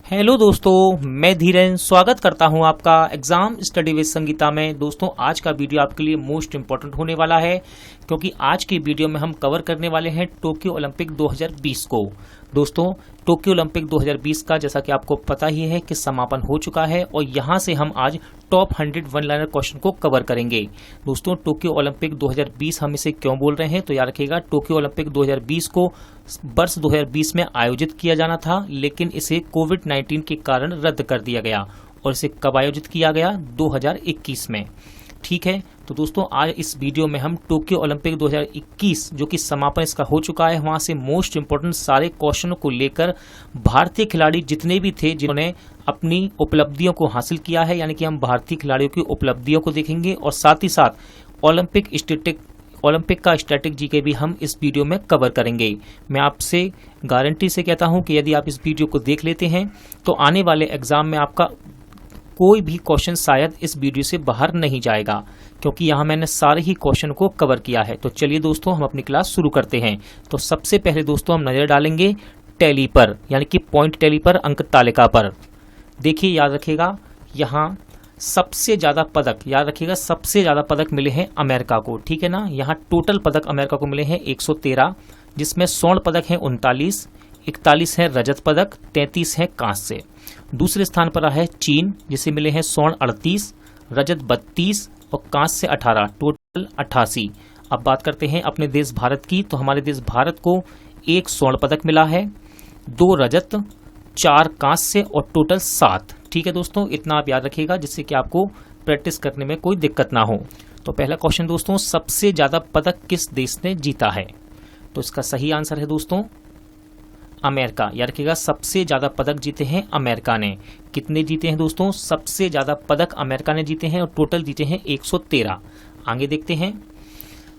Hello दोस्तों, मैं धीरेन स्वागत करता हूं आपका एग्जाम स्टडी विद संगीता में। दोस्तों, आज का वीडियो आपके लिए मोस्ट इम्पोर्टेंट होने वाला है क्योंकि आज के वीडियो में हम कवर करने वाले हैं टोक्यो ओलंपिक 2020 को। दोस्तों, टोक्यो ओलंपिक 2020 का जैसा कि आपको पता ही है कि समापन हो चुका है और यहां से हम आज टॉप 100 वन लाइनर क्वेश्चन को कवर करेंगे। दोस्तों, टोक्यो ओलंपिक 2020 हम इसे क्यों बोल रहे हैं तो याद रखिएगा, टोक्यो ओलंपिक 2020 को वर्ष 2020 में आयोजित किया जाना था, लेकिन इसे कोविड-19 के कारण रद्द कर दिया गया। और इसे कब आयोजित किया गया? 2021 में। ठीक है, तो दोस्तों आज इस वीडियो में हम टोक्यो ओलंपिक 2021 जो कि समापन इसका हो चुका है, वहां से मोस्ट इंपोर्टेंट सारे क्वेश्चनों को लेकर भारतीय खिलाड़ी जितने भी थे जिन्होंने अपनी उपलब्धियों को हासिल किया है, यानी कि हम भारतीय खिलाड़ियों की उपलब्धियों को देखेंगे और साथ ही साथ ओलंपिक का स्टैटिक जीके भी हम इस वीडियो में कवर करेंगे। मैं आपसे गारंटी से कहता हूं कि यदि आप इस वीडियो को देख लेते हैं तो आने वाले एग्जाम में आपका कोई भी क्वेश्चन शायद इस वीडियो से बाहर नहीं जाएगा, क्योंकि यहाँ मैंने सारे ही क्वेश्चन को कवर किया है। तो चलिए दोस्तों, हम अपनी क्लास शुरू करते हैं। तो सबसे पहले दोस्तों हम नजर डालेंगे टैली पर, यानी कि पॉइंट टैली पर, अंक तालिका पर। देखिए, याद रखिएगा, यहाँ सबसे ज्यादा पदक, याद रखिएगा, सबसे ज्यादा पदक मिले हैं अमेरिका को। ठीक है ना, यहाँ टोटल पदक अमेरिका को मिले हैं 113, जिसमें स्वर्ण पदक है 39, 41 है रजत पदक, 33 है कांस्य। दूसरे स्थान पर है चीन, जिसे मिले हैं स्वर्ण 38, रजत 32 और कांस्य 18, टोटल 88। अब बात करते हैं अपने देश भारत की, तो हमारे देश भारत को 1 स्वर्ण पदक मिला है, 2 रजत, 4 कांस्य और टोटल 7। ठीक है दोस्तों, इतना आप याद रखिएगा जिससे कि आपको प्रैक्टिस करने में कोई दिक्कत ना हो। तो पहला क्वेश्चन दोस्तों, सबसे ज्यादा पदक किस देश ने जीता है? तो इसका सही आंसर है दोस्तों अमेरिका। याद रखिएगा, सबसे ज्यादा पदक जीते हैं अमेरिका ने। कितने जीते हैं दोस्तों? सबसे ज्यादा पदक अमेरिका ने जीते हैं और टोटल जीते हैं 113। आगे देखते हैं,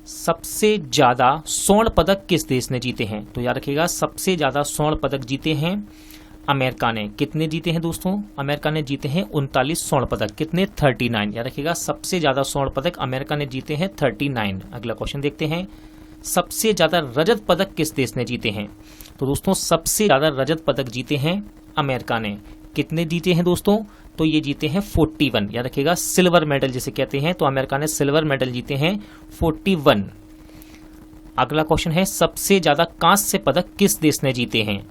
सबसे ज्यादा स्वर्ण पदक किस देश ने जीते हैं? तो याद रखिएगा, सबसे ज्यादा स्वर्ण पदक जीते हैं अमेरिका ने। कितने जीते हैं दोस्तों? अमेरिका ने जीते हैं 39 स्वर्ण पदक। कितने? 39। याद रखिएगा, सबसे ज्यादा स्वर्ण पदक अमेरिका ने जीते हैं 39। अगला क्वेश्चन देखते हैं, सबसे ज्यादा रजत पदक किस देश ने जीते हैं? तो दोस्तों सबसे ज्यादा रजत पदक जीते हैं अमेरिका ने। कितने जीते हैं दोस्तों? तो ये जीते हैं 41। याद रखिएगा, सिल्वर मेडल जिसे कहते हैं, तो अमेरिका ने सिल्वर मेडल जीते हैं 41। अगला क्वेश्चन है, सबसे ज्यादा कांस्य पदक किस देश ने जीते हैं?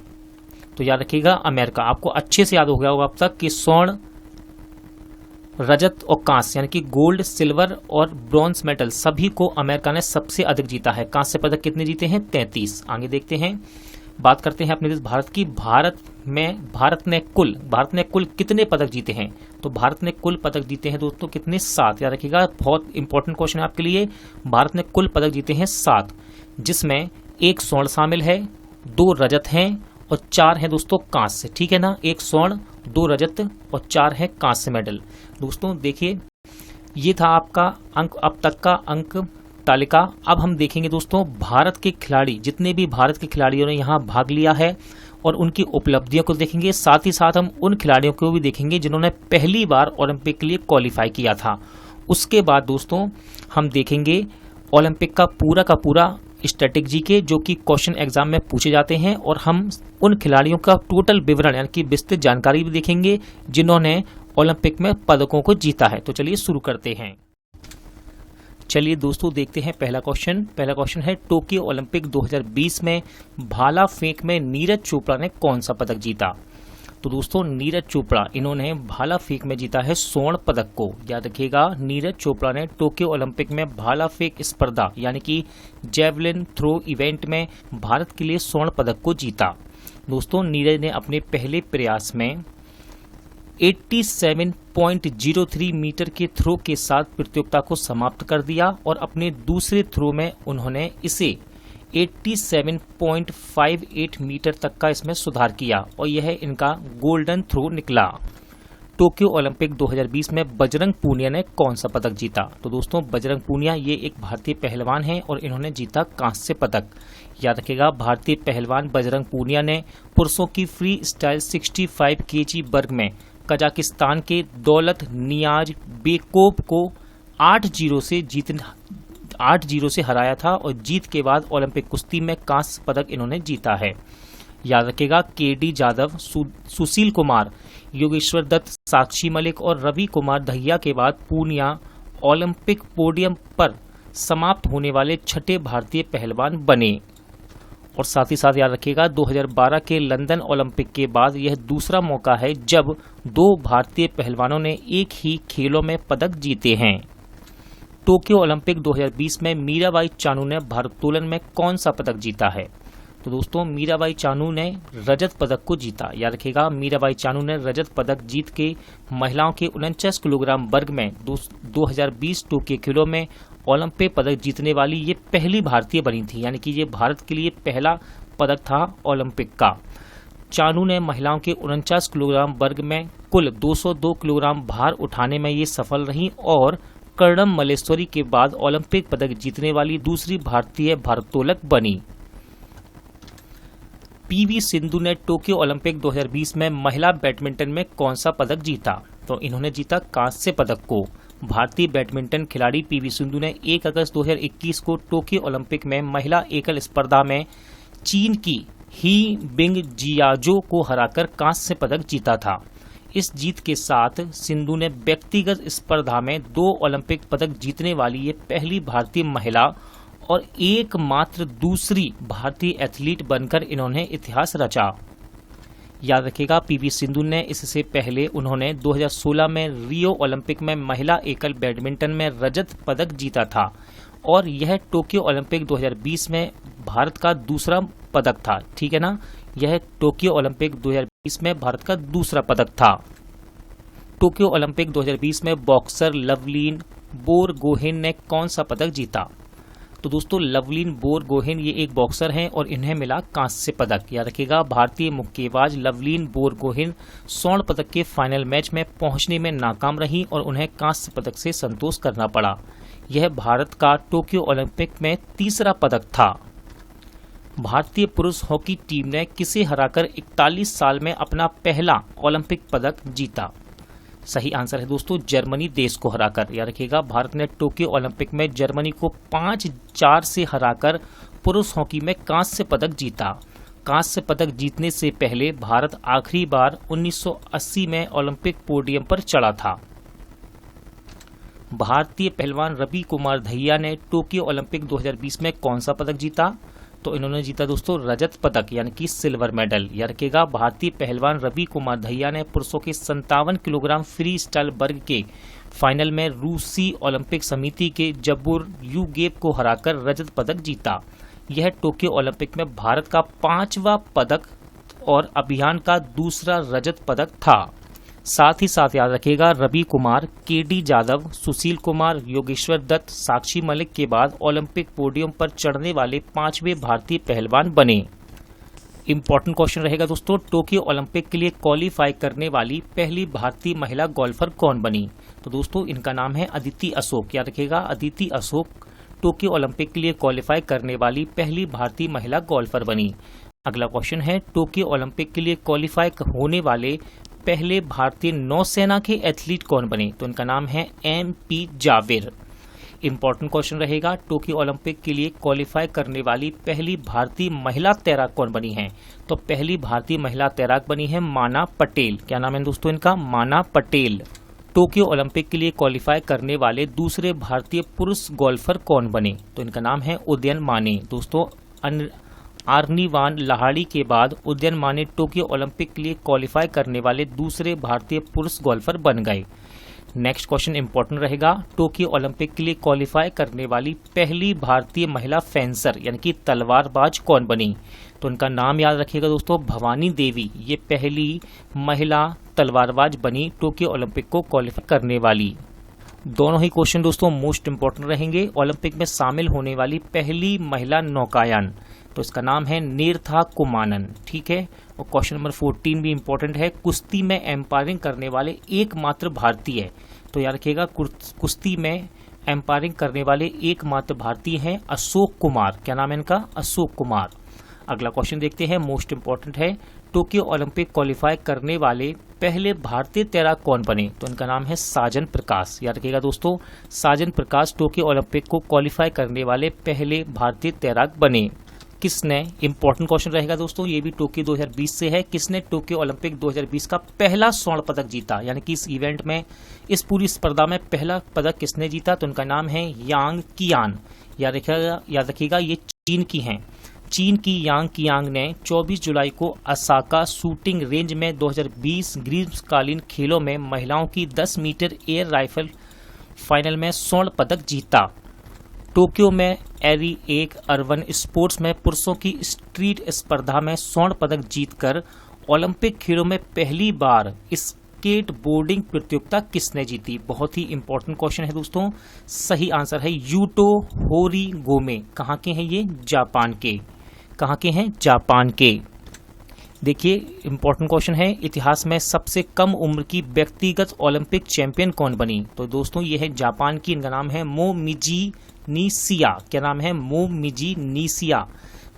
तो याद रखिएगा अमेरिका। आपको अच्छे से याद हो गया होगा अब तक कि स्वर्ण, रजत और कांस्य, यानी कि गोल्ड, सिल्वर और ब्रॉन्ज मेडल सभी को अमेरिका ने सबसे अधिक जीता है। कांस्य पदक कितने जीते हैं? 33। आगे देखते हैं, बात करते हैं अपने देश भारत की। भारत ने कुल कितने पदक जीते हैं? तो भारत ने कुल पदक जीते हैं दोस्तों कितने? 7। याद रखिएगा, बहुत इंपॉर्टेंट क्वेश्चन है आपके लिए। भारत ने कुल पदक जीते हैं 7, जिसमें 1 स्वर्ण शामिल है, 2 रजत हैं और 4 है दोस्तों कांस्य। ठीक है ना, 1 स्वर्ण, 2 रजत और 4 है कांस्य मेडल। दोस्तों देखिए, ये था आपका अंक, अब तक का अंक तालिका। अब हम देखेंगे दोस्तों भारत के खिलाड़ी, जितने भी भारत के खिलाड़ियों ने यहाँ भाग लिया है और उनकी उपलब्धियों को देखेंगे। साथ ही साथ हम उन खिलाड़ियों को भी देखेंगे जिन्होंने पहली बार ओलंपिक के लिए क्वालिफाई किया था। उसके बाद दोस्तों हम देखेंगे ओलंपिक का पूरा स्टैटिक जीके, जो कि क्वेश्चन एग्जाम में पूछे जाते हैं, और हम उन खिलाड़ियों का टोटल विवरण यानी कि विस्तृत जानकारी भी देखेंगे जिन्होंने ओलंपिक में पदकों को जीता है। तो चलिए शुरू करते हैं। चलिए दोस्तों देखते हैं पहला क्वेश्चन है, टोक्यो ओलंपिक 2020 में भाला फेंक में नीरज चोपड़ा ने कौन सा पदक जीता? तो दोस्तों नीरज चोपड़ा, इन्होंने भाला फेंक में जीता है स्वर्ण पदक को। याद रखिएगा, नीरज चोपड़ा ने टोक्यो ओलंपिक में भाला फेंक स्पर्धा यानी कि जेवलिन थ्रो इवेंट में भारत के लिए स्वर्ण पदक को जीता। दोस्तों नीरज ने अपने पहले प्रयास में 87.03 मीटर के थ्रो के साथ प्रतियोगिता को समाप्त कर दिया और अपने दूसरे थ्रो में उन्होंने इसे 87.58 मीटर तक का इसमें सुधार किया और यह इनका गोल्डन थ्रो निकला। टोक्यो ओलंपिक 2020 में बजरंग पूनिया ने कौन सा पदक जीता? तो दोस्तों बजरंग पूनिया ये एक भारतीय पहलवान हैं और इन्होंने जीता कांस्य पदक। याद रखिएगा, भारतीय पहलवान बजरंग पूनिया ने पुरुषों की फ्री स्टाइल 65 kg वर्ग में कजाकिस्तान के दौलत नियाज बेकोव को 8-0 से हराया था और जीत के बाद ओलंपिक कुश्ती में कांस्य पदक इन्होंने जीता है। याद रखेगा केडी जाधव, सुशील कुमार, योगेश्वर दत्त, साक्षी मलिक और रवि कुमार दहिया के बाद पूर्णिया ओलंपिक पोडियम पर समाप्त होने वाले छठे भारतीय पहलवान बने। और साथ ही साथ याद रखिएगा 2012 के लंदन ओलंपिक के बाद यह दूसरा मौका है जब दो भारतीय पहलवानों ने एक ही खेलों में पदक जीते हैं। टोक्यो ओलंपिक 2020 में मीराबाई चानू ने भारोत्तोलन में कौन सा पदक जीता है? तो दोस्तों मीराबाई चानू ने रजत पदक को जीता। याद रखिएगा मीराबाई चानू ने रजत पदक जीत के महिलाओं के 49 किलोग्राम वर्ग में 2020 टोक्यो खेलों में ओलंपिक पदक जीतने वाली ये पहली भारतीय बनी थी। यानी कि ये भारत के लिए पहला पदक था ओलंपिक का। चानू ने महिलाओं के 49 किलोग्राम वर्ग में कुल 202 किलोग्राम भार उठाने में ये सफल रही और कर्णम मल्लेश्वरी के बाद ओलंपिक पदक जीतने वाली दूसरी भारतीय भारोत्तोलक बनी। पीवी सिंधु ने टोक्यो ओलंपिक 2020 में महिला बैडमिंटन में कौन सा पदक जीता? तो इन्होंने जीता कांस्य पदक को। भारतीय बैडमिंटन खिलाड़ी पीवी सिंधु ने 1 अगस्त 2021 को टोक्यो ओलंपिक में महिला एकल स्पर्धा में चीन की ही बिंग जियाजो को हराकर कांस्य पदक जीता था। इस जीत के साथ सिंधु ने व्यक्तिगत स्पर्धा में 2 ओलंपिक पदक जीतने वाली ये पहली भारतीय महिला और एकमात्र दूसरी भारतीय एथलीट बनकर इन्होंने इतिहास रचा। याद रखिएगा पीवी सिंधु ने इससे पहले उन्होंने 2016 में रियो ओलंपिक में महिला एकल बैडमिंटन में रजत पदक जीता था और यह टोक्यो ओलंपिक 2020 में भारत का दूसरा पदक था। ठीक है ना, यह टोक्यो ओलंपिक 2020 में भारत का दूसरा पदक था। टोक्यो ओलंपिक 2020 में बॉक्सर लवलीन बोरगोहेन ने कौन सा पदक जीता? तो दोस्तों लवलीन बोरगोहेन ये एक बॉक्सर हैं और इन्हें मिला कांस्य पदक। याद रखिएगा भारतीय मुक्केबाज लवलीन बोरगोहेन स्वर्ण पदक के फाइनल मैच में पहुंचने में नाकाम रही और उन्हें कांस्य पदक से संतोष करना पड़ा। यह भारत का टोक्यो ओलंपिक में तीसरा पदक था। भारतीय पुरुष हॉकी टीम ने किसे हराकर 41 साल में अपना पहला ओलंपिक पदक जीता? सही आंसर है दोस्तों जर्मनी देश को हराकर। याद रखिएगा भारत ने टोक्यो ओलंपिक में जर्मनी को 5-4 से हराकर पुरुष हॉकी में कांस्य पदक जीता। कांस्य पदक जीतने से पहले भारत आखिरी बार 1980 में ओलंपिक पोडियम पर चढ़ा था। भारतीय पहलवान रवि कुमार दहिया ने टोक्यो ओलंपिक 2020 में कौन सा पदक जीता? तो इन्होंने जीता दोस्तों रजत पदक यानी कि सिल्वर मेडल। याद रखिएगा भारतीय पहलवान रवि कुमार दहिया ने पुरुषों के 57 किलोग्राम फ्री स्टाइल वर्ग के फाइनल में रूसी ओलंपिक समिति के जबुर यूगेव को हराकर रजत पदक जीता। यह टोक्यो ओलंपिक में भारत का 5वां पदक और अभियान का दूसरा रजत पदक था। साथ ही साथ याद रखिएगा रवि कुमार, केडी जाधव, सुशील कुमार, योगेश्वर दत्त, साक्षी मलिक के बाद ओलंपिक पोडियम पर चढ़ने वाले 5वें भारतीय पहलवान बने। इंपॉर्टेंट क्वेश्चन रहेगा दोस्तों टोक्यो ओलंपिक के लिए क्वालिफाई करने वाली पहली भारतीय महिला गोल्फर कौन बनी? तो दोस्तों इनका नाम है अदिति अशोक। याद रखिएगा अदिति अशोक टोक्यो ओलंपिक के लिए क्वालिफाई करने वाली पहली भारतीय महिला गोल्फर बनी। अगला क्वेश्चन है टोक्यो ओलंपिक के लिए क्वालिफाई होने वाले पहले भारतीय नौसेना के एथलीट कौन बने? तो इनका नाम है MP जावेर। इंपॉर्टेंट क्वेश्चन रहेगा टोक्यो ओलंपिक के लिए क्वालिफाई करने वाली पहली भारतीय महिला तैराक कौन बनी है? तो पहली भारतीय महिला तैराक बनी है माना पटेल। क्या नाम है दोस्तों इनका? माना पटेल। टोक्यो ओलंपिक के लिए क्वालिफाई करने वाले दूसरे भारतीय पुरुष गोल्फर कौन बने? तो इनका नाम है उदयन माने। दोस्तों आर्नीवान लाहाड़ी के बाद उदयन माने टोक्यो ओलंपिक के लिए क्वालिफाई करने वाले दूसरे भारतीय पुरुष गोल्फर बन गए। नेक्स्ट क्वेश्चन इंपॉर्टेंट रहेगा टोक्यो ओलंपिक के लिए क्वालिफाई करने वाली पहली भारतीय महिला फेंसर यानी कि तलवारबाज कौन बनी? तो उनका नाम याद रखिएगा दोस्तों भवानी देवी। ये पहली महिला तलवारबाज बनी टोक्यो ओलंपिक को क्वालिफाई करने वाली। दोनों ही क्वेश्चन दोस्तों मोस्ट इंपॉर्टेंट रहेंगे। ओलंपिक में शामिल होने वाली पहली महिला नौकायान तो इसका नाम है नेर्था कुमानन। ठीक है, और क्वेश्चन नंबर 14 भी इंपॉर्टेंट है कुश्ती में एम्पायरिंग करने वाले एकमात्र भारतीय। तो याद रखिएगा कुश्ती में एम्पायरिंग करने वाले एकमात्र भारतीय हैं अशोक कुमार। क्या नाम है इनका? अशोक कुमार। अगला क्वेश्चन देखते हैं मोस्ट इंपॉर्टेंट है टोक्यो ओलंपिक क्वालिफाई करने वाले पहले भारतीय तैराक कौन बने? तो इनका नाम है साजन प्रकाश। याद रखिएगा दोस्तों साजन प्रकाश टोक्यो ओलंपिक को क्वालिफाई करने वाले पहले भारतीय तैराक बने। किसने, इंपॉर्टेंट क्वेश्चन रहेगा दोस्तों, ये भी टोक्यो 2020 से है, किसने टोक्यो ओलंपिक 2020 का पहला स्वर्ण पदक जीता, यानी कि इस इवेंट में, इस पूरी स्पर्धा में पहला पदक किसने जीता, तो उनका नाम है यांग कियान। याद रखिएगा ये चीन की हैं। चीन की यांग कियांग ने 24 जुलाई को ओसाका शूटिंग रेंज में 2020 ग्रीष्मकालीन खेलों में महिलाओं की 10 मीटर एयर राइफल फाइनल में स्वर्ण पदक जीता। टोक्यो में एरी एक अर्बन स्पोर्ट्स में पुरुषों की स्ट्रीट स्पर्धा में स्वर्ण पदक जीतकर ओलंपिक खेलों में पहली बार स्केट बोर्डिंग प्रतियोगिता किसने जीती। बहुत ही इंपॉर्टेंट क्वेश्चन है दोस्तों। सही आंसर है यूटो होरीगोमे। कहाँ के हैं ये, जापान के। कहाँ के हैं, जापान के। देखिए इंपॉर्टेंट क्वेश्चन है, इतिहास में सबसे कम उम्र की व्यक्तिगत ओलंपिक चैंपियन कौन बनी, तो दोस्तों ये है जापान की, इनका नाम है मोमिजी निशिया। क्या नाम है, मोमिजी निशिया।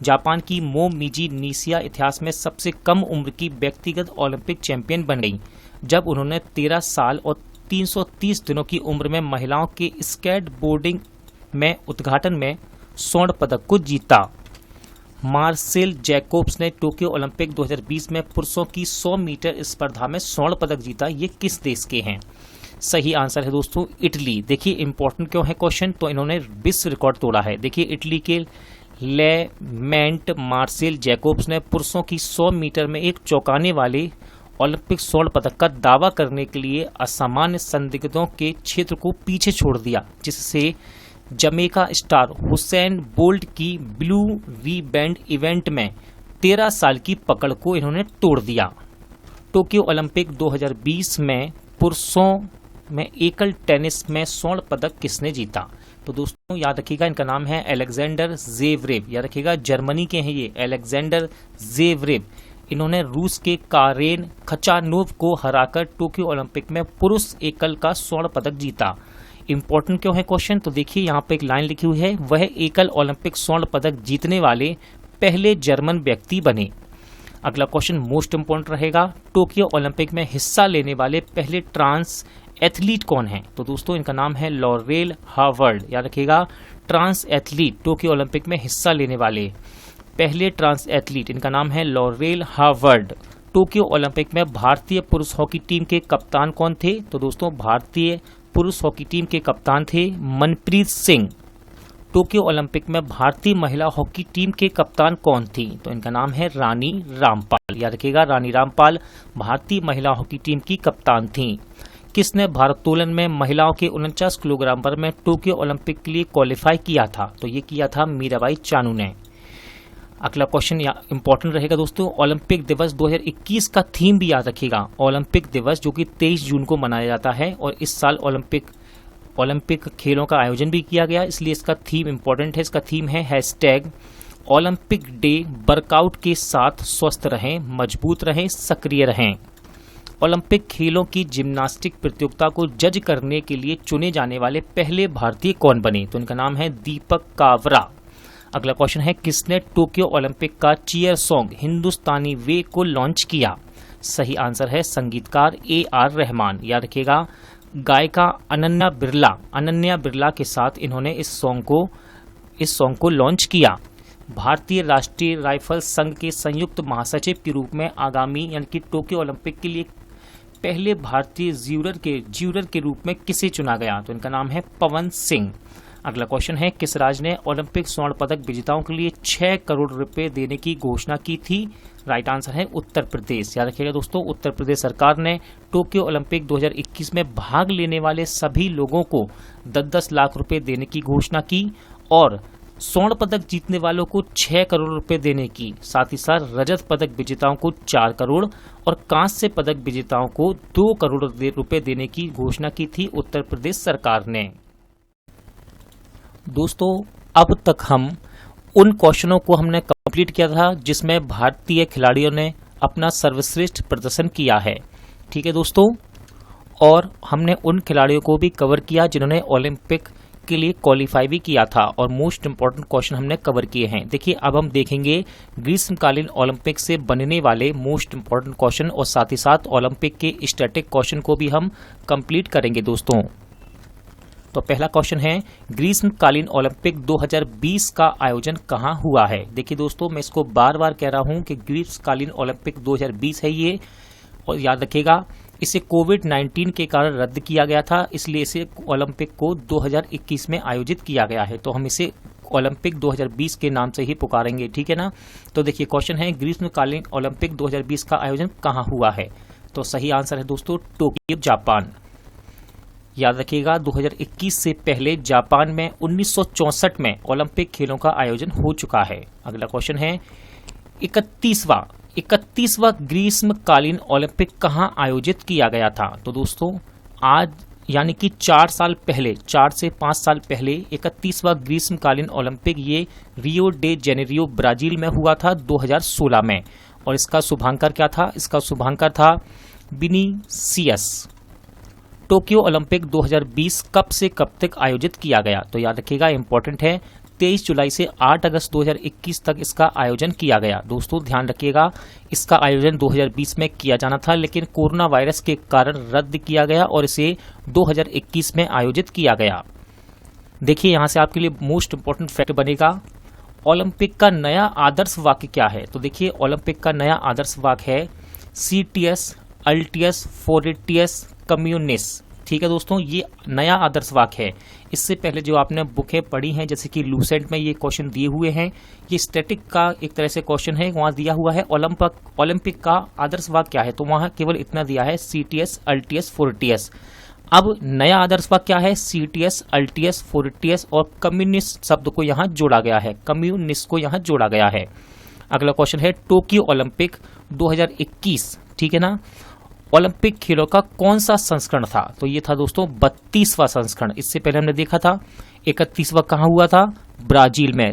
जापान की मोमिजी निशिया इतिहास में सबसे कम उम्र की व्यक्तिगत ओलंपिक चैंपियन बन गई जब उन्होंने 13 साल और 330 दिनों की उम्र में महिलाओं के स्केट बोर्डिंग में उद्घाटन में स्वर्ण पदक को जीता। मार्सेल जैकोब्स ने टोक्यो ओलंपिक 2020 में पुरुषों की 100 मीटर स्पर्धा में स्वर्ण पदक जीता। ये किस देश के हैं, सही आंसर है दोस्तों इटली। देखिए इंपॉर्टेंट क्यों है क्वेश्चन, तो इन्होंने विश्व रिकॉर्ड तोड़ा है। देखिए इटली के लेमेंट मार्सेल जैकोब्स ने पुरुषों की 100 मीटर में एक चौंकाने वाले ओलंपिक स्वर्ण पदक का दावा करने के लिए असामान्य संदिग्धों के क्षेत्र को पीछे छोड़ दिया, जिससे जमैका स्टार हुसैन बोल्ट की ब्लू रिबैंड इवेंट में 13 साल की पकड़ को इन्होंने तोड़ दिया। टोक्यो ओलंपिक 2020 में पुरुषों में एकल टेनिस में स्वर्ण पदक किसने जीता, तो दोस्तों याद रखिएगा इनका नाम है अलेक्जेंडर ज़ेवरेव। याद रखिएगा जर्मनी के हैं ये, अलेक्जेंडर ज़ेवरेव। इन्होंने रूस के कारेन खचानोव को हराकर टोक्यो ओलंपिक में पुरुष एकल का स्वर्ण पदक जीता। इंपॉर्टेंट क्यों है क्वेश्चन, तो देखिए यहाँ पे एक लाइन लिखी हुई है, वह एकल ओलंपिक स्वर्ण पदक जीतने वाले पहले जर्मन व्यक्ति बने। अगला क्वेश्चन मोस्ट इंपॉर्टेंट रहेगा, टोक्यो ओलंपिक में हिस्सा लेने वाले पहले ट्रांस एथलीट कौन है, तो दोस्तों इनका नाम है लॉरेल हार्वर्ड। याद रखिएगा ट्रांस एथलीट, टोक्यो ओलंपिक में हिस्सा लेने वाले पहले ट्रांस एथलीट, इनका नाम है लॉरेल हार्वर्ड। टोक्यो ओलंपिक में भारतीय पुरुष हॉकी टीम के कप्तान कौन थे, तो दोस्तों भारतीय पुरुष हॉकी टीम के कप्तान थे मनप्रीत सिंह। टोक्यो ओलंपिक में भारतीय महिला हॉकी टीम के कप्तान कौन थी, तो इनका नाम है रानी रामपाल। याद रखिएगा रानी रामपाल भारतीय महिला हॉकी टीम की कप्तान थी। किसने भारोत्तोलन में महिलाओं के 49 किलोग्राम वर्ग में टोक्यो ओलंपिक के लिए क्वालिफाई किया था, तो ये किया था मीराबाई चानू ने। अगला क्वेश्चन इंपॉर्टेंट रहेगा दोस्तों, ओलंपिक दिवस 2021 का थीम भी याद रखिएगा। ओलंपिक दिवस जो कि 23 जून को मनाया जाता है और इस साल ओलंपिक खेलों का आयोजन भी किया गया, इसलिए इसका थीम इंपॉर्टेंट है। इसका थीम है हैशटैग ओलंपिक डे वर्कआउट के साथ स्वस्थ रहें, मजबूत रहें, सक्रिय रहें। ओलंपिक खेलों की जिम्नास्टिक प्रतियोगिता को जज करने के लिए चुने जाने वाले पहले भारतीय कौन बने, तो इनका नाम है दीपक कावरा। अगला क्वेश्चन है, किसने टोक्यो ओलंपिक का चीयर सॉन्ग हिंदुस्तानी वे को लॉन्च किया, सही आंसर है संगीतकार AR रहमान। याद रखिएगा गायिका अनन्या बिरला के साथ इन्होंने इस सॉन्ग को लॉन्च किया। भारतीय राष्ट्रीय राइफल संघ के संयुक्त महासचिव के रूप में आगामी यानी कि टोक्यो ओलंपिक के लिए पहले भारतीय ज्यूरर के रूप में किसे चुना गया, तो इनका नाम है पवन सिंह। अगला क्वेश्चन है, किस राज्य ने ओलंपिक स्वर्ण पदक विजेताओं के लिए 6 करोड़ रुपए देने की घोषणा की थी, राइट आंसर है उत्तर प्रदेश। याद रखिएगा दोस्तों उत्तर प्रदेश सरकार ने टोक्यो ओलंपिक 2021 में भाग लेने वाले सभी लोगों को 10-10 लाख रुपए देने की घोषणा की और स्वर्ण पदक जीतने वालों को 6 करोड़ रुपए देने की, साथ ही साथ रजत पदक विजेताओं को 4 करोड़ और कांस्य पदक विजेताओं को 2 करोड़ रुपए देने की घोषणा की थी उत्तर प्रदेश सरकार ने। दोस्तों अब तक हम उन क्वेश्चनों को हमने कंप्लीट किया था जिसमें भारतीय खिलाड़ियों ने अपना सर्वश्रेष्ठ प्रदर्शन किया है, ठीक है दोस्तों, और हमने उन खिलाड़ियों को भी कवर किया जिन्होंने ओलंपिक के लिए क्वालिफाई भी किया था और मोस्ट इंपॉर्टेंट क्वेश्चन हमने कवर किए हैं। देखिए अब हम देखेंगे ग्रीष्मकालीन ओलंपिक से बनने वाले मोस्ट इंपॉर्टेंट क्वेश्चन और साथ ही साथ ओलंपिक के स्टैटिक क्वेश्चन को भी हम कंप्लीट करेंगे दोस्तों। तो पहला क्वेश्चन है, ग्रीष्मकालीन ओलंपिक 2020 का आयोजन कहाँ हुआ है। देखिए दोस्तों, मैं इसको बार बार कह रहा हूँ कि ग्रीष्मकालीन ओलंपिक 2020 है ये, और याद रखिएगा इसे कोविड-19 के कारण रद्द किया गया था, इसलिए इसे ओलंपिक को 2021 में आयोजित किया गया है। तो हम इसे ओलंपिक 2020 के नाम से ही पुकारेंगे, ठीक है ना। तो देखिए क्वेश्चन है, ग्रीष्मकालीन ओलंपिक 2020 का आयोजन कहाँ हुआ है। तो सही आंसर है दोस्तों टोक्यो, जापान। याद रखिएगा 2021 से पहले जापान में 1964 में ओलंपिक खेलों का आयोजन हो चुका है। अगला क्वेश्चन है, 31वां ग्रीष्मकालीन ओलंपिक कहाँ आयोजित किया गया था। तो दोस्तों आज यानी कि 4 से 5 साल पहले 31वां ग्रीष्मकालीन ओलंपिक ये रियो डे जेनेरियो ब्राजील में हुआ था 2016 में, और इसका शुभांकर क्या था, इसका शुभांकर था विनीसियस। टोक्यो ओलंपिक 2020 कब से कब तक आयोजित किया गया। तो याद रखिएगा इंपॉर्टेंट है, 23 जुलाई से 8 अगस्त 2021 तक इसका आयोजन किया गया। दोस्तों ध्यान रखिएगा, इसका आयोजन 2020 में किया जाना था, लेकिन कोरोना वायरस के कारण रद्द किया गया और इसे 2021 में आयोजित किया गया। देखिए यहाँ से आपके लिए मोस्ट इंपॉर्टेंट फैक्ट बनेगा, ओलंपिक का नया आदर्श वाक्य क्या है। तो देखिए ओलंपिक का नया आदर्स वाक्य है सीटियस अल्टियस फोरिटियस कम्युनिस। ठीक है दोस्तों, ये नया आदर्श वाक्य है। इससे पहले जो आपने बुकें पढ़ी हैं, जैसे कि लूसेंट में ये क्वेश्चन दिए हुए हैं, ये स्टैटिक का एक तरह से क्वेश्चन है, वहाँ दिया हुआ है ओलंपिक का आदर्श वाक्य क्या है, तो वहाँ केवल इतना दिया है सीटियस अल्टियस फोरिटियस। अब नया आदर्श वाक्य क्या है, सीटियस अल्टियस फोरिटियस और कम्युनिस्ट शब्द को यहाँ जोड़ा गया है, कम्युनिस्ट को यहाँ जोड़ा गया है। अगला क्वेश्चन है, टोक्यो ओलंपिक 2021, ठीक है ना, ओलंपिक खेलों का कौन सा संस्करण था। तो ये था दोस्तों 32वां संस्करण। इससे पहले हमने देखा था 31वां कहाँ हुआ था, ब्राजील में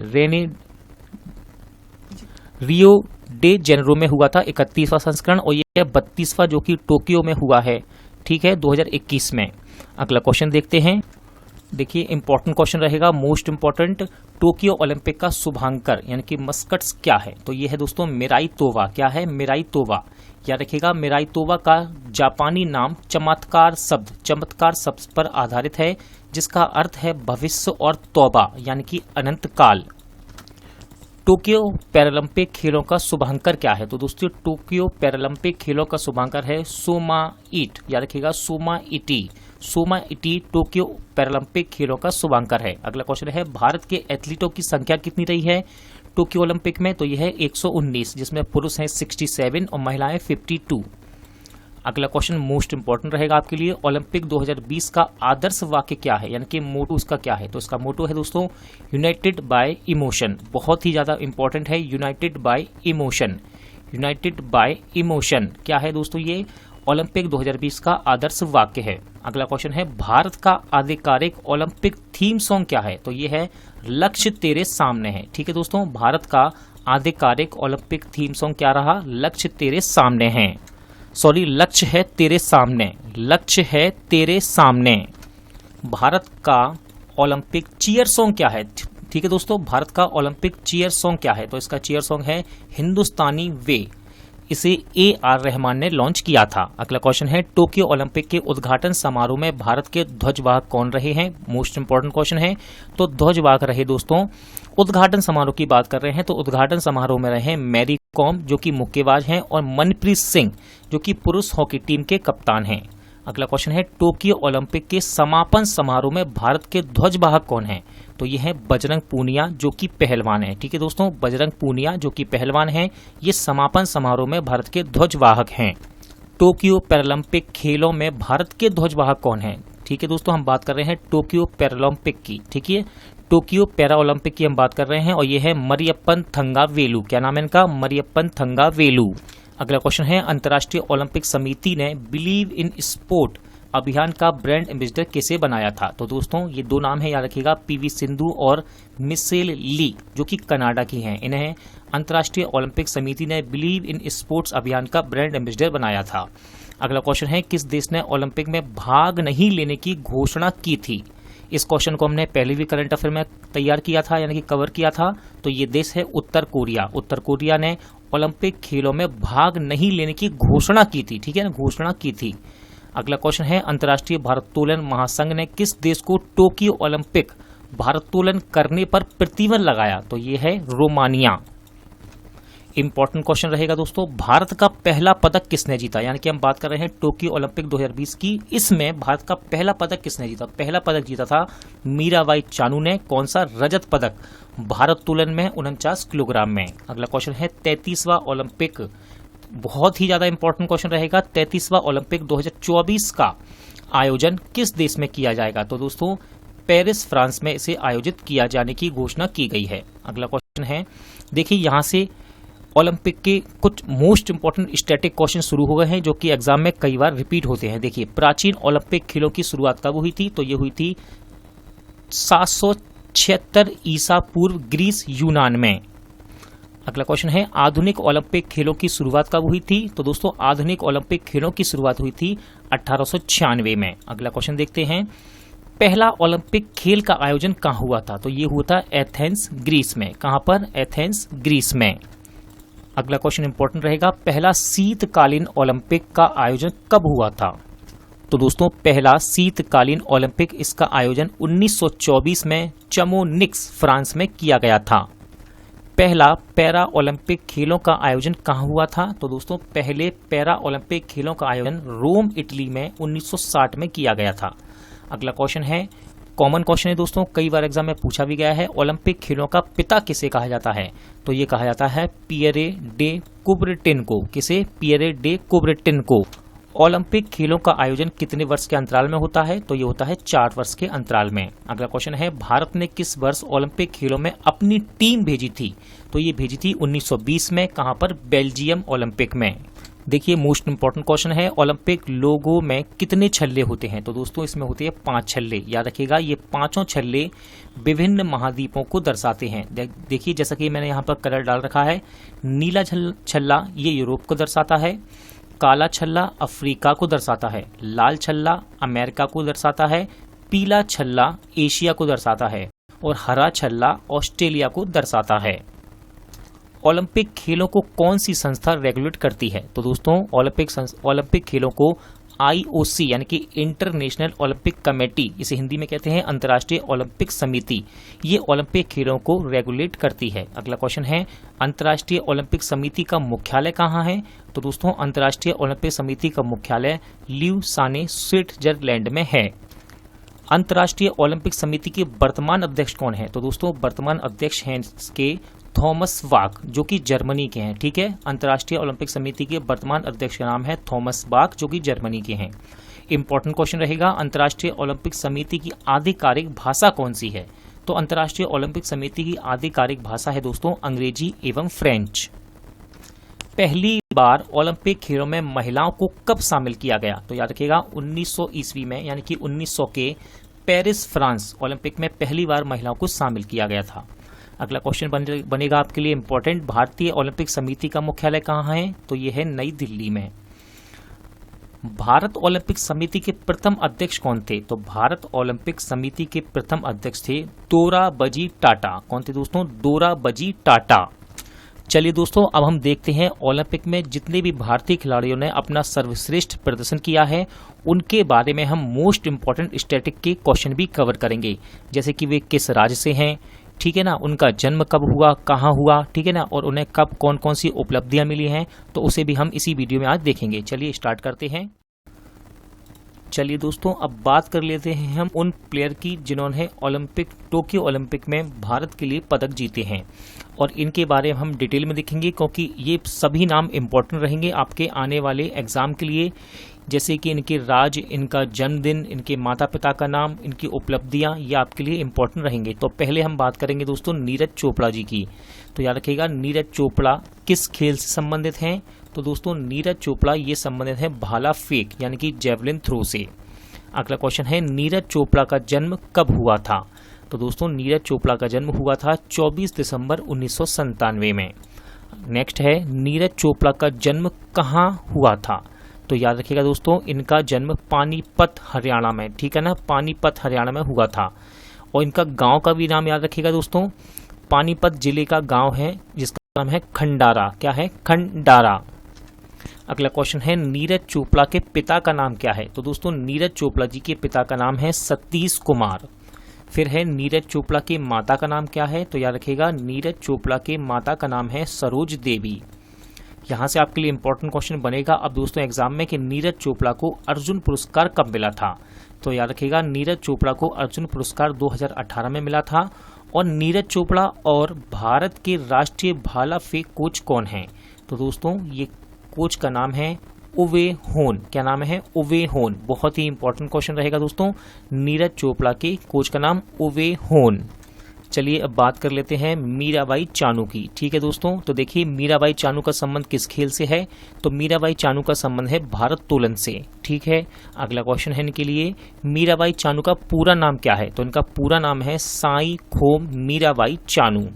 रियो डे जेनेरो में हुआ था 31वां संस्करण, और ये 32वां जो कि टोक्यो में हुआ है, ठीक है 2021 में। अगला क्वेश्चन देखते हैं, देखिए इंपॉर्टेंट क्वेश्चन रहेगा, मोस्ट इंपॉर्टेंट, टोक्यो ओलंपिक का शुभांकर यानी कि मस्कट्स क्या है। तो ये है दोस्तों मिराई तोवा। क्या है, मिराई तोवा। याद रखिएगा मिराई तोवा का जापानी नाम चमत्कार शब्द पर आधारित है, जिसका अर्थ है भविष्य और तौबा यानी कि अनंत काल। टोक्यो पैरालंपिक खेलों का शुभांकर क्या है। तो दोस्तों टोक्यो पैरालंपिक खेलों का शुभांकर है सोमाइट। याद रखिएगा सोमाइटी टोक्यो पैरालंपिक खेलों का शुभांकर है। अगला क्वेश्चन है, भारत के एथलीटों की संख्या कितनी रही है टोक्यो ओलंपिक में। तो यह है 119, जिसमें पुरुष हैं 67 और महिलाएं 52। अगला क्वेश्चन मोस्ट इंपॉर्टेंट रहेगा आपके लिए, ओलंपिक 2020 का आदर्श वाक्य क्या है, यानी कि मोटो उसका क्या है। तो इसका मोटो है दोस्तों यूनाइटेड बाय इमोशन। बहुत ही ज्यादा इंपॉर्टेंट है, United bye emotion. United bye emotion क्या है दोस्तों, ये ओलंपिक 2020 का आदर्श वाक्य है। अगला क्वेश्चन है, भारत का आधिकारिक ओलंपिक थीम सॉन्ग क्या है। तो ये है लक्ष्य तेरे सामने है। ठीक है दोस्तों, भारत का आधिकारिक ओलंपिक थीम सॉन्ग क्या रहा, लक्ष्य तेरे सामने है। सॉरी, लक्ष्य है तेरे सामने, लक्ष्य है तेरे सामने। भारत का ओलंपिक चीयर सॉन्ग क्या है। ठीक है दोस्तों, भारत का ओलंपिक चीयर सॉन्ग क्या है। तो इसका चीयर सॉन्ग है हिंदुस्तानी वे। इसे AR रहमान ने लॉन्च किया था। अगला क्वेश्चन है, टोक्यो ओलंपिक के उद्घाटन समारोह में भारत के ध्वजवाहक कौन रहे हैं। मोस्ट इंपॉर्टेंट क्वेश्चन है। तो ध्वजवाहक रहे दोस्तों, उद्घाटन समारोह की बात कर रहे हैं तो उद्घाटन समारोह में रहे मैरी कॉम जो कि मुक्केबाज हैं, और मनप्रीत सिंह जो कि पुरुष हॉकी टीम के कप्तान हैं। अगला क्वेश्चन है, टोक्यो ओलंपिक के समापन समारोह में भारत के ध्वजवाहक कौन हैं। तो ये है बजरंग पूनिया जो कि पहलवान है। ठीक है दोस्तों, बजरंग पूनिया जो कि पहलवान है, ये समापन समारोह में भारत के ध्वजवाहक हैं। टोक्यो पैरालंपिक खेलों में भारत के ध्वजवाहक कौन हैं। ठीक है दोस्तों, हम बात कर रहे हैं टोक्यो पैरालंपिक की। ठीक है, टोक्यो पैरा ओलंपिक की हम बात कर रहे हैं, और ये है मरियप्पन थंगावेलु। क्या नाम है इनका, मरियप्पन थंगावेलु। अगला क्वेश्चन है, अंतर्राष्ट्रीय ओलंपिक समिति ने बिलीव इन स्पोर्ट अभियान का ब्रांड एम्बेसडर किसे बनाया था। तो दोस्तों ये दो नाम है, याद रखिएगा, PV सिंधु और मिशेल ली जो कि कनाडा की हैं। इन्हें अंतर्राष्ट्रीय ओलंपिक समिति ने बिलीव इन स्पोर्ट्स अभियान का ब्रांड एम्बेसडर बनाया था। अगला क्वेश्चन है, किस देश ने ओलंपिक में भाग नहीं लेने की घोषणा की थी। इस क्वेश्चन को हमने पहले भी करंट अफेयर में तैयार किया था, यानी कि कवर किया था। तो ये देश है उत्तर कोरिया। उत्तर कोरिया ने ओलंपिक खेलों में भाग नहीं लेने की घोषणा की थी। ठीक है ना, घोषणा की थी। अगला क्वेश्चन है अंतर्राष्ट्रीय भारोत्तोलन महासंघ ने किस देश को टोक्यो ओलंपिक भारोत्तोलन करने पर प्रतिबंध लगाया? तो ये है रोमानिया। इंपॉर्टेंट क्वेश्चन रहेगा दोस्तों, भारत का पहला पदक किसने जीता? यानी कि हम बात कर रहे हैं टोक्यो ओलंपिक 2020 की, इसमें भारत का पहला पदक किसने जीता? पहला पदक जीता था मीराबाई चानू ने। कौन सा? रजत पदक भारोत्तोलन में 49 किलोग्राम में। अगला क्वेश्चन है 33वां ओलंपिक, बहुत ही ज्यादा इंपॉर्टेंट क्वेश्चन रहेगा। 33वां ओलंपिक 2024 का आयोजन किस देश में किया जाएगा? तो दोस्तों पेरिस, फ्रांस में इसे आयोजित किया जाने की घोषणा की गई है। अगला क्वेश्चन है, देखिए यहां से ओलंपिक के कुछ मोस्ट इंपोर्टेंट स्टैटिक क्वेश्चन शुरू हो गए हैं जो कि एग्जाम में कई बार रिपीट होते हैं। देखिए प्राचीन ओलंपिक खेलों की शुरुआत कब हुई थी? तो ये हुई थी 776 ईसा पूर्व ग्रीस यूनान में। अगला क्वेश्चन है आधुनिक ओलंपिक खेलों की शुरुआत कब हुई थी? तो दोस्तों आधुनिक ओलंपिक खेलों की शुरुआत हुई थी 1896 में। अगला क्वेश्चन देखते हैं, पहला ओलंपिक खेल का आयोजन कहाँ हुआ था? तो ये हुआ था एथेंस ग्रीस में। कहां पर? एथेंस ग्रीस में। अगला क्वेश्चन इंपॉर्टेंट रहेगा, पहला शीतकालीन ओलंपिक का आयोजन कब हुआ था? तो दोस्तों पहला शीतकालीन ओलंपिक, इसका आयोजन 1924 में चमोनिक्स, फ्रांस में किया गया था। पहला पैरा ओलंपिक खेलों का आयोजन कहाँ हुआ था? तो दोस्तों पहले पैरा ओलंपिक खेलों का आयोजन रोम, इटली में 1960 में किया गया था। अगला क्वेश्चन है, कॉमन क्वेश्चन है दोस्तों, कई बार एग्जाम में पूछा भी गया है, ओलंपिक खेलों का पिता किसे कहा जाता है? तो ये कहा जाता है पियरे डे कुबरटिन को। किसे? पियरे डे कुबरटिन को। ओलंपिक खेलों का आयोजन कितने वर्ष के अंतराल में होता है? तो ये होता है 4 वर्ष के अंतराल में। अगला क्वेश्चन है, भारत ने किस वर्ष ओलंपिक खेलों में अपनी टीम भेजी थी? तो ये भेजी थी 1920 में। कहां पर? बेल्जियम ओलंपिक में। देखिए मोस्ट इंपॉर्टेंट क्वेश्चन है, ओलंपिक लोगो में कितने छल्ले होते हैं? तो दोस्तों इसमें होते हैं 5 छल्ले। याद रखिएगा ये 5 छल्ले विभिन्न महाद्वीपों को दर्शाते हैं। देखिए जैसा कि मैंने यहाँ पर कलर डाल रखा है, नीला छल्ला ये यूरोप को दर्शाता है, काला छल्ला अफ्रीका को दर्शाता है, लाल छल्ला अमेरिका को दर्शाता है, पीला छल्ला एशिया को दर्शाता है और हरा छल्ला ऑस्ट्रेलिया को दर्शाता है। ओलंपिक खेलों को कौन सी संस्था रेगुलेट करती है? तो दोस्तों ओलंपिक खेलों को IOC यानी कि इंटरनेशनल ओलंपिक कमेटी, इसे हिंदी में कहते हैं अंतर्राष्ट्रीय ओलंपिक समिति, ये ओलंपिक खेलों को रेगुलेट करती है। अगला क्वेश्चन है, अंतर्राष्ट्रीय ओलंपिक समिति का मुख्यालय कहाँ है? तो दोस्तों अंतर्राष्ट्रीय ओलंपिक समिति का मुख्यालय ल्यूसाने, स्विट्जरलैंड में है। अंतर्राष्ट्रीय ओलंपिक समिति के वर्तमान अध्यक्ष कौन है? तो दोस्तों वर्तमान अध्यक्ष हैं इसके थॉमस बाक, जो कि जर्मनी के हैं। ठीक है, अंतर्राष्ट्रीय ओलंपिक समिति के वर्तमान अध्यक्ष का नाम है थॉमस बाक, जो कि जर्मनी के हैं। इंपॉर्टेंट क्वेश्चन रहेगा, अंतर्राष्ट्रीय ओलंपिक समिति की आधिकारिक भाषा कौन सी है? तो अंतर्राष्ट्रीय ओलंपिक समिति की आधिकारिक भाषा है दोस्तों अंग्रेजी एवं फ्रेंच। पहली बार ओलंपिक खेलों में महिलाओं को कब शामिल किया गया? तो याद रखिएगा 1900 ईस्वी में, यानी कि 1900 के पेरिस, फ्रांस ओलंपिक में पहली बार महिलाओं को शामिल किया गया था। अगला क्वेश्चन बनेगा आपके लिए इंपॉर्टेंट, भारतीय ओलंपिक समिति का मुख्यालय कहाँ है? तो यह है नई दिल्ली में। भारत ओलंपिक समिति के प्रथम अध्यक्ष कौन थे? तो भारत ओलंपिक समिति के प्रथम अध्यक्ष थे दोराबजी टाटा। कौन थे दोस्तों? दोराबजी टाटा। चलिए दोस्तों अब हम देखते हैं ओलंपिक में जितने भी भारतीय खिलाड़ियों ने अपना सर्वश्रेष्ठ प्रदर्शन किया है उनके बारे में हम मोस्ट इंपॉर्टेंट स्टैटिक के क्वेश्चन भी कवर करेंगे, जैसे कि वे किस राज्य से हैं, ठीक है ना, उनका जन्म कब हुआ, कहाँ हुआ, ठीक है ना, और उन्हें कब कौन कौन सी उपलब्धियां मिली हैं, तो उसे भी हम इसी वीडियो में आज देखेंगे। चलिए स्टार्ट करते हैं। चलिए दोस्तों अब बात कर लेते हैं हम उन प्लेयर की जिन्होंने टोक्यो ओलंपिक में भारत के लिए पदक जीते हैं, और इनके बारे में हम डिटेल में देखेंगे क्योंकि ये सभी नाम इम्पोर्टेंट रहेंगे आपके आने वाले एग्जाम के लिए, जैसे कि इनके राज्य, इनका जन्मदिन, इनके माता पिता का नाम, इनकी उपलब्धियां, ये आपके लिए इम्पोर्टेंट रहेंगे। तो पहले हम बात करेंगे दोस्तों नीरज चोपड़ा जी की। तो याद रखिएगा नीरज चोपड़ा किस खेल से संबंधित हैं? तो दोस्तों नीरज चोपड़ा ये संबंधित है भाला फेंक यानी कि जेवलिन थ्रो से। अगला क्वेश्चन है नीरज चोपड़ा का जन्म कब हुआ था? तो दोस्तों नीरज चोपड़ा का जन्म हुआ था 24 दिसंबर 1997 में। नेक्स्ट है नीरज चोपड़ा का जन्म कहाँ हुआ था? तो याद रखिएगा दोस्तों इनका जन्म पानीपत हरियाणा में, ठीक है ना, पानीपत हरियाणा में हुआ था। और इनका गांव का भी नाम याद रखिएगा दोस्तों, पानीपत जिले का गांव है जिसका नाम है खंडारा। क्या है? खंडारा। अगला क्वेश्चन है नीरज चोपड़ा के पिता का नाम क्या है? तो दोस्तों नीरज चोपड़ा जी के पिता का नाम है सतीश कुमार। फिर है नीरज चोपड़ा के माता का नाम क्या है? तो याद रखिएगा नीरज चोपड़ा के माता का नाम है सरोज देवी। यहाँ से आपके लिए इंपॉर्टेंट क्वेश्चन बनेगा अब दोस्तों एग्जाम में कि नीरज चोपड़ा को अर्जुन पुरस्कार कब मिला था? तो याद रखिएगा नीरज चोपड़ा को अर्जुन पुरस्कार 2018 में मिला था। और नीरज चोपड़ा और भारत के राष्ट्रीय भाला फेंक कोच कौन हैं? तो दोस्तों ये कोच का नाम है उवे होन। क्या नाम है? उवे होन। बहुत ही इंपॉर्टेंट क्वेश्चन रहेगा दोस्तों। नीरज चोपड़ा के कोच का नाम उवे होन। चलिए अब बात कर लेते हैं मीराबाई चानू की। ठीक है दोस्तों, तो देखिए मीराबाई चानू का संबंध किस खेल से है? तो मीराबाई चानू का संबंध है भारोत्तोलन से। ठीक है, अगला क्वेश्चन है इनके लिए मीराबाई चानू का पूरा नाम क्या है? तो इनका पूरा नाम है साई खोम मीराबाई चानू।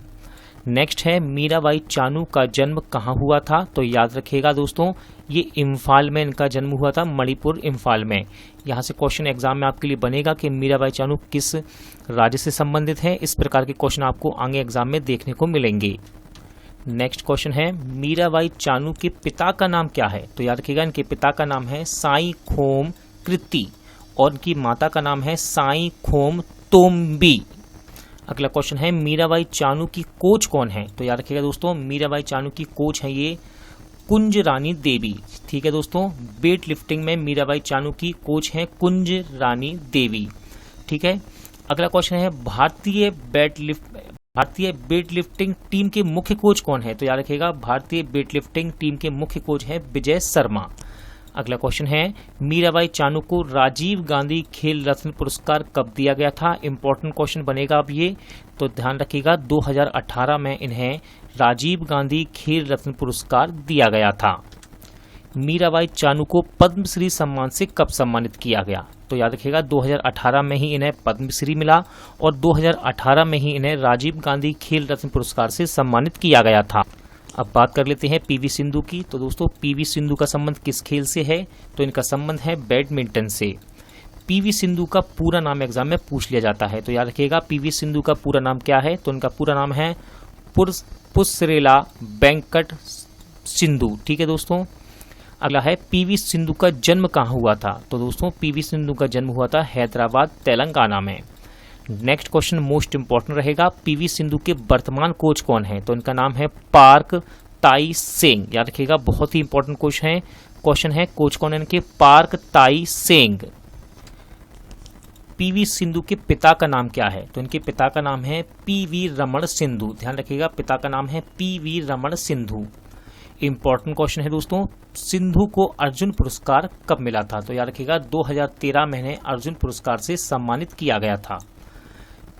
नेक्स्ट है मीराबाई चानू का जन्म कहाँ हुआ था? तो याद रखिएगा दोस्तों ये इम्फाल में इनका जन्म हुआ था, मणिपुर इम्फाल में। यहाँ से क्वेश्चन एग्जाम में आपके लिए बनेगा कि मीराबाई चानू किस राज्य से संबंधित है। इस प्रकार के क्वेश्चन आपको आगे एग्जाम में देखने को मिलेंगे। नेक्स्ट क्वेश्चन है मीराबाई चानू के पिता का नाम क्या है? तो याद रखिएगा इनके पिता का नाम है साई खोम कृति और इनकी माता का नाम है साई खोम तोम्बी। अगला क्वेश्चन है मीराबाई चानू की कोच कौन है? तो याद रखिएगा दोस्तों मीराबाई चानू की कोच है ये कुंज रानी देवी। ठीक है दोस्तों, वेट लिफ्टिंग में मीराबाई चानू की कोच है कुंज रानी देवी। ठीक है, अगला क्वेश्चन है भारतीय वेट लिफ्टिंग टीम के मुख्य कोच कौन है? तो याद रखिएगा भारतीय वेट लिफ्टिंग टीम के मुख्य कोच है विजय शर्मा। अगला क्वेश्चन है मीराबाई चानू को राजीव गांधी खेल रत्न पुरस्कार कब दिया गया था? इंपॉर्टेंट क्वेश्चन बनेगा अब ये, तो ध्यान रखिएगा 2018 में इन्हें राजीव गांधी खेल रत्न पुरस्कार दिया गया था। मीराबाई चानू को पद्मश्री सम्मान से कब सम्मानित किया गया? तो याद रखिएगा 2018 में ही इन्हें पद्मश्री मिला और 2018 में ही इन्हें राजीव गांधी खेल रत्न पुरस्कार से सम्मानित किया गया था। अब बात कर लेते हैं पीवी सिंधु की। तो दोस्तों पीवी सिंधु का संबंध किस खेल से है? तो इनका संबंध है बैडमिंटन से। पीवी सिंधु का पूरा नाम एग्जाम में पूछ लिया जाता है, तो याद रखिएगा पीवी सिंधु का पूरा नाम क्या है? तो इनका पूरा नाम है पुस्सेरेला वेंकट सिंधु। ठीक है दोस्तों, अगला है पीवी सिंधु का जन्म कहाँ हुआ था? तो दोस्तों पीवी सिंधु का जन्म हुआ था हैदराबाद तेलंगाना में। नेक्स्ट क्वेश्चन मोस्ट इंपॉर्टेंट रहेगा, पीवी सिंधु के वर्तमान कोच कौन है? तो इनका नाम है पार्क ताई सेंग। याद रखिएगा बहुत ही इंपॉर्टेंट क्वेश्चन है कोच कौन है इनके? पार्क ताई सेंग। पीवी सिंधु के पिता का नाम क्या है? तो इनके पिता का नाम है पीवी रमण सिंधु। ध्यान रखिएगा पिता का नाम है पीवी रमण सिंधु। इंपॉर्टेंट क्वेश्चन है दोस्तों, सिंधु को अर्जुन पुरस्कार कब मिला था? तो याद रखिएगा 2013 में इन्हें अर्जुन पुरस्कार से सम्मानित किया गया था।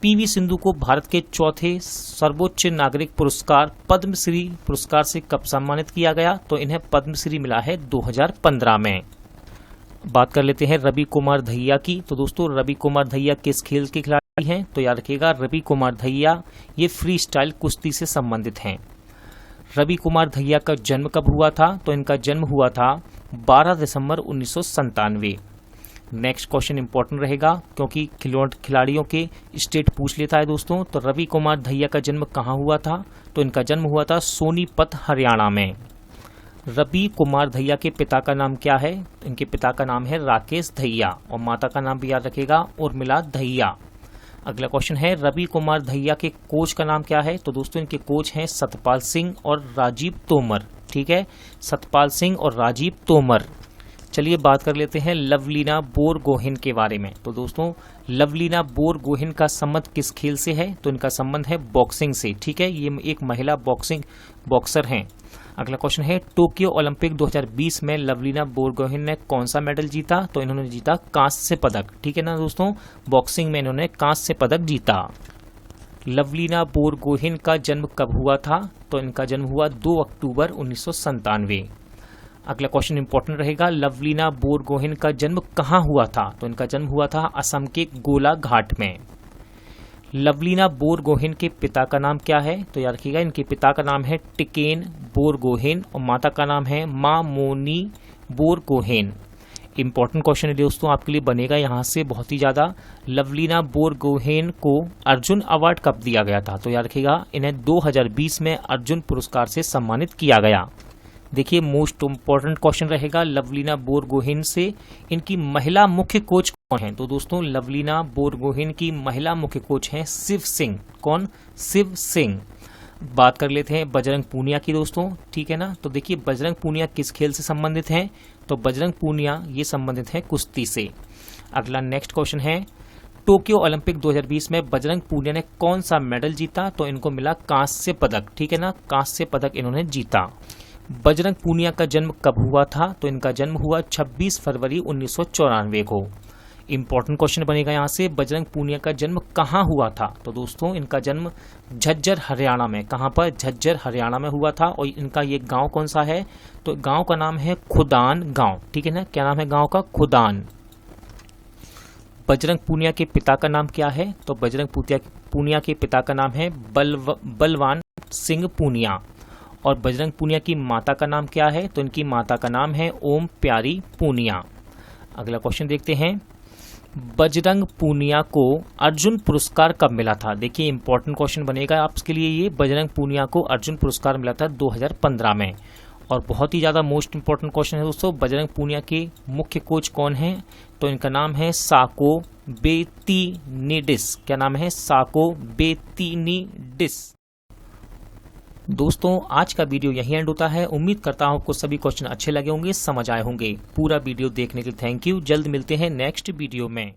पीवी सिंधु को भारत के चौथे सर्वोच्च नागरिक पुरस्कार पद्मश्री पुरस्कार से कब सम्मानित किया गया? तो इन्हें पद्मश्री मिला है 2015 में। बात कर लेते हैं रवि कुमार दहिया की। तो दोस्तों रवि कुमार दहिया किस खेल के खिलाड़ी हैं? तो याद रखिएगा रवि कुमार दहिया ये फ्री स्टाइल कुश्ती से संबंधित हैं। रवि कुमार दहिया का जन्म कब हुआ था? तो इनका जन्म हुआ था 12 दिसंबर 1997। नेक्स्ट क्वेश्चन इंपॉर्टेंट रहेगा क्योंकि खिलाड़ियों के स्टेट पूछ लेता है दोस्तों। तो रवि कुमार दहिया का जन्म कहाँ हुआ था? तो इनका जन्म हुआ था सोनीपत हरियाणा में। रवि कुमार दहिया के पिता का नाम क्या है? इनके पिता का नाम है राकेश दहिया और माता का नाम भी याद रखेगा उर्मिला दहिया। अगला क्वेश्चन है रवि कुमार दहिया के कोच का नाम क्या है? तो दोस्तों इनके कोच हैं सतपाल सिंह और राजीव तोमर। ठीक है, सतपाल सिंह और राजीव तोमर। चलिए बात कर लेते हैं लवलीना बोरगोहेन के बारे में। तो दोस्तों लवलीना बोरगोहेन का संबंध किस खेल से है? तो इनका संबंध है बॉक्सिंग से। ठीक है, ये एक महिला बॉक्सर हैं। अगला क्वेश्चन है टोक्यो ओलंपिक 2020 में लवलीना बोरगोहेन ने कौन सा मेडल जीता? तो इन्होंने जीता कांस्य पदक। ठीक है ना दोस्तों, बॉक्सिंग में इन्होंने कांस्य पदक जीता। लवलीना बोरगोहेन का जन्म कब हुआ था? तो इनका जन्म हुआ 2 अक्टूबर 1997। अगला क्वेश्चन इंपॉर्टेंट रहेगा, लवलीना बोरगोहेन का जन्म कहाँ हुआ था? तो इनका जन्म हुआ था असम के गोलाघाट में। लवलीना बोरगोहेन के पिता का नाम क्या है? तो याद रखिएगा इनके पिता का नाम है टिकेन बोरगोहेन और माता का नाम है मामोनी बोरगोहेन। इंपॉर्टेंट क्वेश्चन है दोस्तों आपके लिए बनेगा यहाँ से बहुत ही ज्यादा। लवलीना बोरगोहेन को अर्जुन अवार्ड कब दिया गया था? तो याद रखिएगा इन्हें 2020 में अर्जुन पुरस्कार से सम्मानित किया गया। देखिए मोस्ट इम्पोर्टेंट क्वेश्चन रहेगा लवलीना बोरगोहेन से। इनकी महिला मुख्य कोच कौन है? तो दोस्तों लवलीना बोरगोहेन की महिला मुख्य कोच हैं शिव सिंह। कौन? शिव सिंह। बात कर लेते हैं बजरंग पूनिया की दोस्तों, ठीक है ना। तो देखिए बजरंग पूनिया किस खेल से संबंधित हैं? तो बजरंग पूनिया ये संबंधित है कुश्ती से। अगला नेक्स्ट क्वेश्चन है टोक्यो ओलंपिक 2020 में बजरंग पूनिया ने कौन सा मेडल जीता? तो इनको मिला कांस्य पदक, ठीक है ना, कांस्य पदक इन्होंने जीता। बजरंग पूनिया का जन्म कब हुआ था? तो इनका जन्म हुआ 26 फरवरी 1994 को। इंपॉर्टेंट क्वेश्चन बनेगा यहाँ से, बजरंग पूनिया का जन्म कहाँ हुआ था? तो दोस्तों इनका जन्म झज्जर हरियाणा में। कहाँ पर? झज्जर हरियाणा में हुआ था। और इनका ये गांव कौन सा है? तो गांव का नाम है खुदान गांव, ठीक है ना। क्या नाम है गांव का? खुदान। बजरंग पूनिया के पिता का नाम क्या है? तो बजरंग पूनिया के पिता का नाम है बलवान सिंह पूनिया। और बजरंग पूनिया की माता का नाम क्या है? तो इनकी माता का नाम है ओम प्यारी पूनिया। अगला क्वेश्चन देखते हैं, बजरंग पूनिया को अर्जुन पुरस्कार कब मिला था? देखिए इंपॉर्टेंट क्वेश्चन बनेगा आपके लिए ये। बजरंग पूनिया को अर्जुन पुरस्कार मिला था 2015 में। और बहुत ही ज़्यादा मोस्ट इंपॉर्टेंट क्वेश्चन है दोस्तों, बजरंग पूनिया के मुख्य कोच कौन है? तो इनका नाम है साको बेतिनीडिस। क्या नाम है? साको बेतिनीडिस। दोस्तों आज का वीडियो यहीं एंड होता है। उम्मीद करता हूं आपको सभी क्वेश्चन अच्छे लगे होंगे, समझ आए होंगे। पूरा वीडियो देखने के लिए थैंक यू। जल्द मिलते हैं नेक्स्ट वीडियो में।